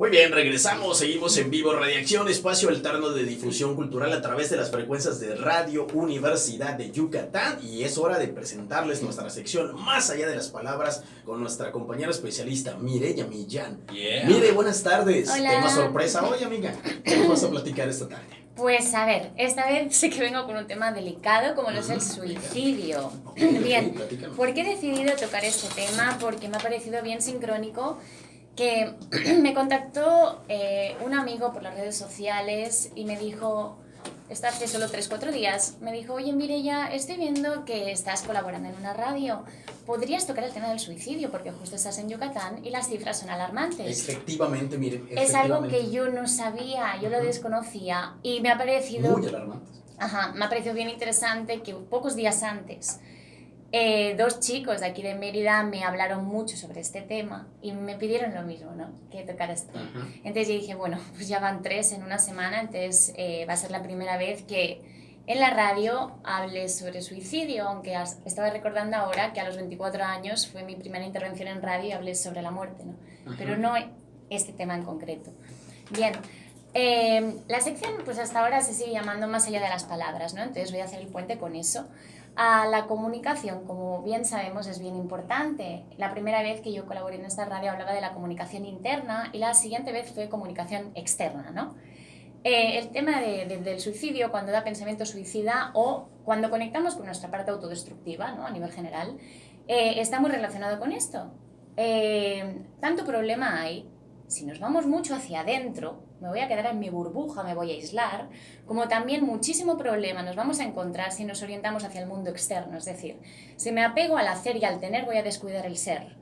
Muy bien, regresamos, seguimos en vivo, Radiacción, espacio alterno de difusión cultural a través de las frecuencias de Radio Universidad de Yucatán, y es hora de presentarles nuestra sección Más allá de las palabras con nuestra compañera especialista Mireya Millán. Mire, buenas tardes. Hola. Tema sorpresa hoy, amiga. ¿Qué nos vas a platicar esta tarde? Pues a ver, esta vez sí que vengo con un tema delicado como lo es el suicidio. Bien, ¿por qué he decidido tocar este tema? Porque me ha parecido bien sincrónico que me contactó un amigo por las redes sociales y me dijo, esto hace solo 3-4 días, me dijo, oye Mireya, estoy viendo que estás colaborando en una radio, ¿podrías tocar el tema del suicidio? Porque justo estás en Yucatán y las cifras son alarmantes. Efectivamente, mire. Es algo que yo no sabía, yo lo desconocía y me ha parecido... Muy alarmantes. Ajá, me ha parecido bien interesante que pocos días antes dos chicos de aquí de Mérida me hablaron mucho sobre este tema y me pidieron lo mismo, ¿no? Que tocar esto. Entonces yo dije, bueno, pues ya van 3 en una semana, entonces va a ser la primera vez que en la radio hable sobre suicidio, aunque estaba recordando ahora que a los 24 años fue mi primera intervención en radio y hablé sobre la muerte, ¿no? Pero no este tema en concreto. Bien. La sección pues hasta ahora se sigue llamando Más allá de las palabras, ¿no? Entonces voy a hacer el puente con eso. La comunicación, como bien sabemos, es bien importante. La primera vez que yo colaboré en esta radio hablaba de la comunicación interna y la siguiente vez fue comunicación externa, ¿no? El tema del suicidio, cuando da pensamiento suicida o cuando conectamos con nuestra parte autodestructiva, ¿no? A nivel general, está muy relacionado con esto. Tanto problema hay. Si nos vamos mucho hacia adentro, me voy a quedar en mi burbuja, me voy a aislar, como también muchísimo problema nos vamos a encontrar si nos orientamos hacia el mundo externo. Es decir, si me apego al hacer y al tener, voy a descuidar el ser.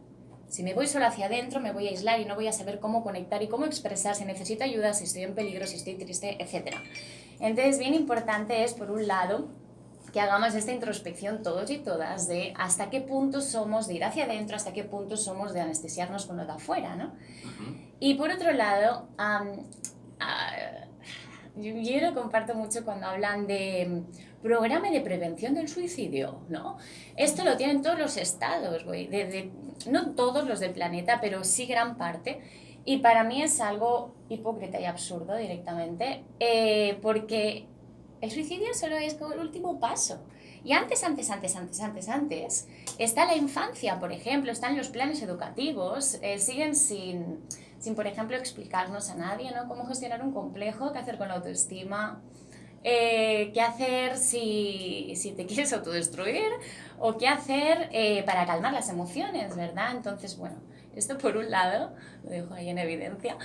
Si me voy solo hacia adentro, me voy a aislar y no voy a saber cómo conectar y cómo expresar, si necesito ayuda, si estoy en peligro, si estoy triste, etc. Entonces, bien importante es, por un lado, que hagamos esta introspección todos y todas de hasta qué punto somos de ir hacia adentro, hasta qué punto somos de anestesiarnos con lo de afuera, ¿no? Y por otro lado, yo lo comparto mucho cuando hablan de programa de prevención del suicidio, ¿no? Esto lo tienen todos los estados, no todos los del planeta, pero sí gran parte. Y para mí es algo hipócrita y absurdo directamente, porque el suicidio solo es como el último paso. Y antes está la infancia, por ejemplo, están los planes educativos, siguen sin, por ejemplo, explicarnos a nadie, ¿no? Cómo gestionar un complejo, qué hacer con la autoestima, qué hacer si te quieres autodestruir o qué hacer para calmar las emociones, ¿verdad? Entonces, bueno, esto por un lado, lo dejo ahí en evidencia,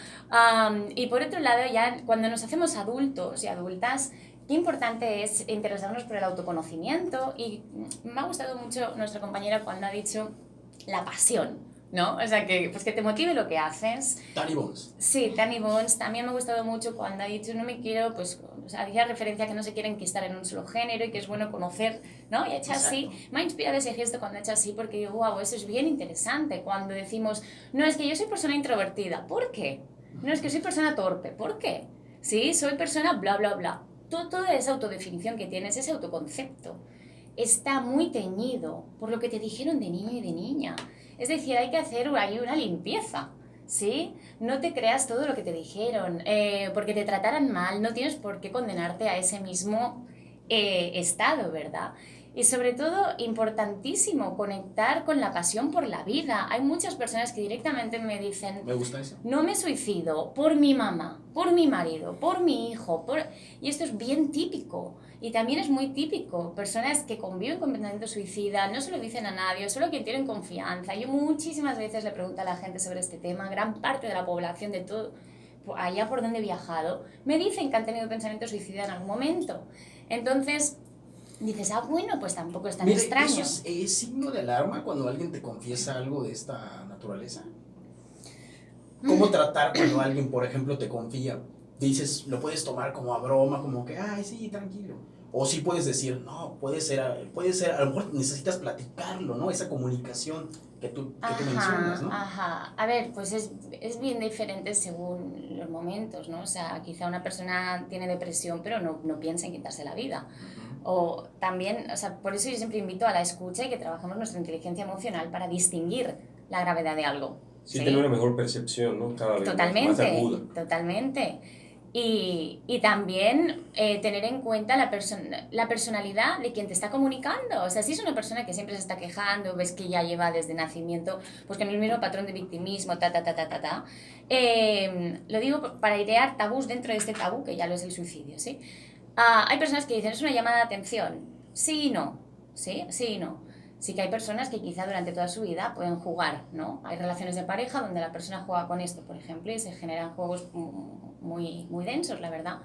y por otro lado, ya cuando nos hacemos adultos y adultas, qué importante es interesarnos por el autoconocimiento y me ha gustado mucho nuestra compañera cuando ha dicho la pasión, ¿no? O sea, que te motive lo que haces. Tani Bones. Sí, Tani Bones. También me ha gustado mucho cuando ha dicho no me quiero, pues, o sea, hacía referencia a que no se quiere enquistar en un solo género y que es bueno conocer, ¿no? Y ha hecho así. Me ha inspirado ese gesto cuando ha hecho así porque digo, wow, eso es bien interesante. Cuando decimos, no, es que yo soy persona introvertida. ¿Por qué? No, es que soy persona torpe. ¿Por qué? Sí, soy persona bla, bla, bla. Toda esa autodefinición que tienes, ese autoconcepto, está muy teñido por lo que te dijeron de niño y de niña. Es decir, hay que hacer ahí una limpieza, ¿sí? No te creas todo lo que te dijeron, porque te trataran mal, no tienes por qué condenarte a ese mismo estado, ¿verdad? Y sobre todo, importantísimo, conectar con la pasión por la vida. Hay muchas personas que directamente me dicen... Me gusta eso. No me suicido por mi mamá, por mi marido, por mi hijo, y esto es bien típico. Y también es muy típico. Personas que conviven con pensamiento suicida, no se lo dicen a nadie, solo quien tienen confianza. Yo muchísimas veces le pregunto a la gente sobre este tema, gran parte de la población de todo, allá por donde he viajado, me dicen que han tenido pensamiento suicida en algún momento. Entonces... dices, bueno, pues tampoco es tan extraño. ¿Eso es signo de alarma cuando alguien te confiesa algo de esta naturaleza? ¿Cómo tratar cuando alguien, por ejemplo, te confía? Dices, lo puedes tomar como a broma, como que, ay, sí, tranquilo. O sí puedes decir, no, puede ser, a lo mejor necesitas platicarlo, ¿no? Esa comunicación que tú mencionas, ¿no? Ajá, a ver, pues es bien diferente según los momentos, ¿no? O sea, quizá una persona tiene depresión, pero no piensa en quitarse la vida. O también, o sea, por eso yo siempre invito a la escucha y que trabajemos nuestra inteligencia emocional para distinguir la gravedad de algo. Sí, tener una mejor percepción, ¿no? Cada vez más aguda. Totalmente. Y también tener en cuenta la personalidad de quien te está comunicando. O sea, si es una persona que siempre se está quejando, ves que ya lleva desde nacimiento, pues con el mismo patrón de victimismo, lo digo para idear tabús dentro de este tabú, que ya lo es el suicidio, ¿sí? Hay personas que dicen, es una llamada de atención. Sí y no, ¿sí? Sí y no. Sí que hay personas que quizá durante toda su vida pueden jugar, ¿no? Hay relaciones de pareja donde la persona juega con esto, por ejemplo, y se generan juegos muy, muy densos, la verdad.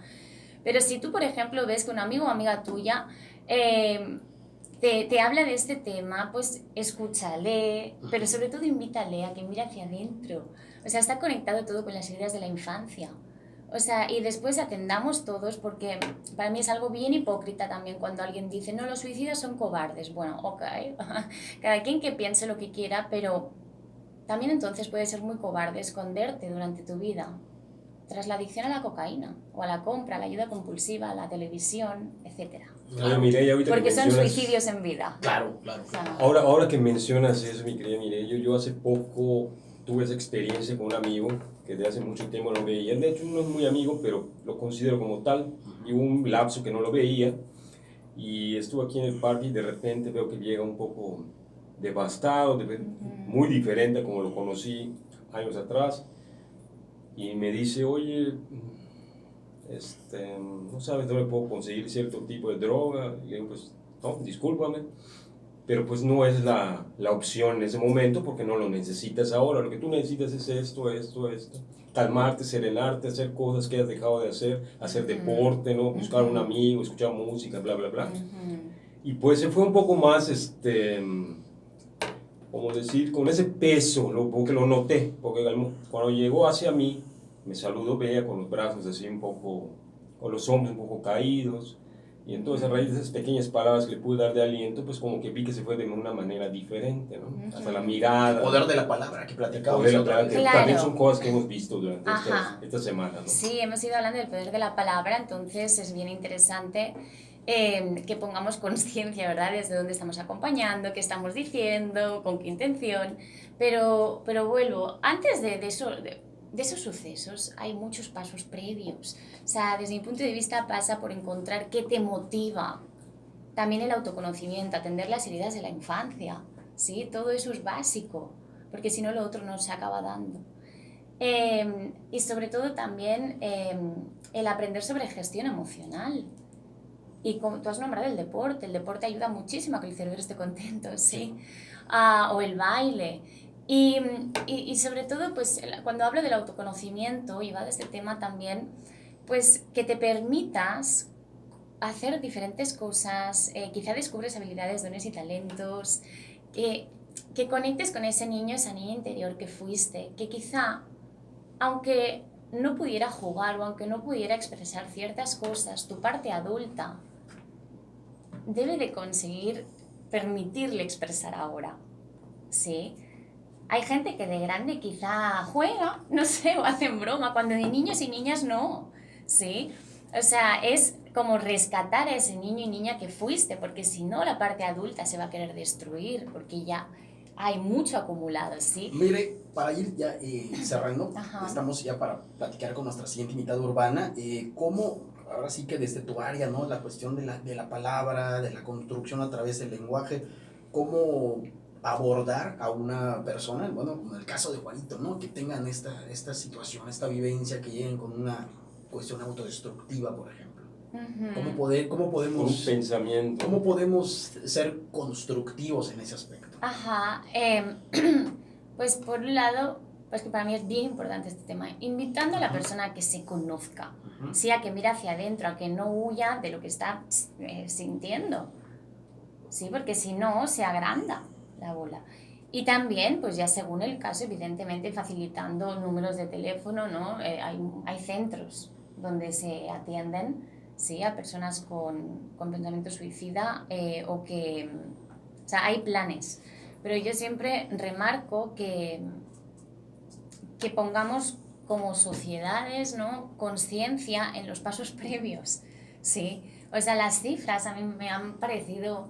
Pero si tú, por ejemplo, ves que un amigo o amiga tuya te habla de este tema, pues escúchale, pero sobre todo invítale a que mire hacia adentro. O sea, está conectado todo con las heridas de la infancia. O sea, y después atendamos todos, porque para mí es algo bien hipócrita también cuando alguien dice, no, los suicidas son cobardes. Bueno, ok, cada quien que piense lo que quiera, pero también entonces puede ser muy cobarde esconderte durante tu vida tras la adicción a la cocaína, o a la compra, a la ayuda compulsiva, a la televisión, etc. Claro, Mireia, ahorita porque que son mencionas... suicidios en vida. Claro. O sea, ahora que mencionas eso, mi querida Mireia, yo hace poco tuve esa experiencia con un amigo que desde hace mucho tiempo no veía. De hecho, no es muy amigo, pero lo considero como tal. Y hubo un lapso que no lo veía. Y estuve aquí en el parque y de repente veo que llega un poco devastado, muy diferente a como lo conocí años atrás. Y me dice, oye, no sabes dónde puedo conseguir cierto tipo de droga. Y le digo, pues, no, discúlpame, pero pues no es la opción en ese momento porque no lo necesitas ahora. Lo que tú necesitas es esto. Calmarte, serenarte, hacer cosas que has dejado de hacer deporte, ¿no? Buscar un amigo, escuchar música, bla, bla, bla. Y pues se fue un poco más, como decir, con ese peso, porque lo noté, porque cuando llegó hacia mí, me saludó, veía con los brazos así un poco, con los hombros un poco caídos, y entonces a raíz de esas pequeñas palabras que le pude dar de aliento, pues como que vi que se fue de una manera diferente, ¿no? Hasta la mirada. El poder de la palabra que platicamos. Claro. También son cosas que hemos visto durante esta semana, ¿no? Sí, hemos ido hablando del poder de la palabra, entonces es bien interesante que pongamos conciencia, ¿verdad? Desde dónde estamos acompañando, qué estamos diciendo, con qué intención, pero vuelvo, antes de esos sucesos hay muchos pasos previos. O sea, desde mi punto de vista pasa por encontrar qué te motiva. También el autoconocimiento, atender las heridas de la infancia, ¿sí? Todo eso es básico, porque si no lo otro no se acaba dando. Y sobre todo también el aprender sobre gestión emocional. Y como tú has nombrado el deporte ayuda muchísimo a que el cerebro esté contento, ¿sí? O el baile. Y sobre todo, pues cuando hablo del autoconocimiento, y va de este tema también, pues que te permitas hacer diferentes cosas, quizá descubres habilidades, dones y talentos, que conectes con ese niño, esa niña interior que fuiste, que quizá, aunque no pudiera jugar o aunque no pudiera expresar ciertas cosas, tu parte adulta debe de conseguir permitirle expresar ahora, ¿sí? Hay gente que de grande quizá juega, no sé, o hacen broma, cuando de niños y niñas no, ¿sí? O sea, es como rescatar a ese niño y niña que fuiste, porque si no la parte adulta se va a querer destruir, porque ya hay mucho acumulado, ¿sí? Mire, para ir ya cerrando, estamos ya para platicar con nuestra siguiente invitada urbana, ¿cómo, ahora sí que desde tu área, ¿no? La cuestión de la palabra, de la construcción a través del lenguaje, cómo abordar a una persona, bueno, como en el caso de Juanito, ¿no? Que tengan esta situación, esta vivencia, que lleguen con una cuestión autodestructiva, por ejemplo. ¿Cómo podemos... Un pensamiento. ¿Cómo podemos ser constructivos en ese aspecto? Pues por un lado, pues que para mí es bien importante este tema, invitando a la persona a que se conozca, ¿sí? A que mire hacia adentro, a que no huya de lo que está sintiendo, ¿sí? Porque si no, se agranda la bola. Y también, pues ya según el caso, evidentemente facilitando números de teléfono, ¿no? Hay centros donde se atienden, ¿sí? A personas con pensamiento suicida o sea, hay planes. Pero yo siempre remarco que pongamos como sociedades, ¿no? Conciencia en los pasos previos, ¿sí? O sea, las cifras a mí me han parecido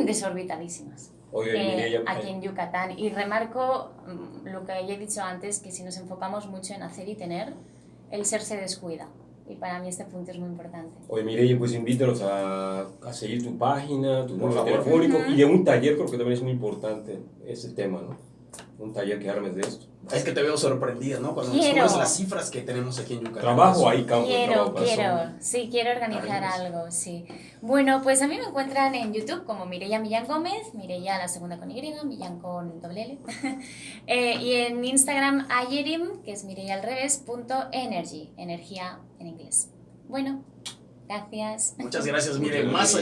desorbitadísimas. Oye, Mireia, aquí en Yucatán. Y remarco lo que ya he dicho antes, que si nos enfocamos mucho en hacer y tener, el ser se descuida. Y para mí este punto es muy importante. Oye, Mireia, pues invítanos a seguir tu página, tu Por número favor. telefónico y de un taller, creo que también es muy importante ese tema, ¿no? Un taller que armes de esto. Es que te veo sorprendida, ¿no? Cuando Quiero. descubres las cifras que tenemos aquí en Yucatán. Trabajo ahí, campo de Quiero, trabajo. sí, quiero organizar Maravilloso. algo, sí. Bueno, pues a mí me encuentran en YouTube como Mireia Millán Gómez, Mireia la segunda con Y, Millán con doble L. Y en Instagram ayerim, que es Mireia al revés, punto energy, energía en inglés. Bueno, gracias. Muchas gracias, mire, Muchas más gracias.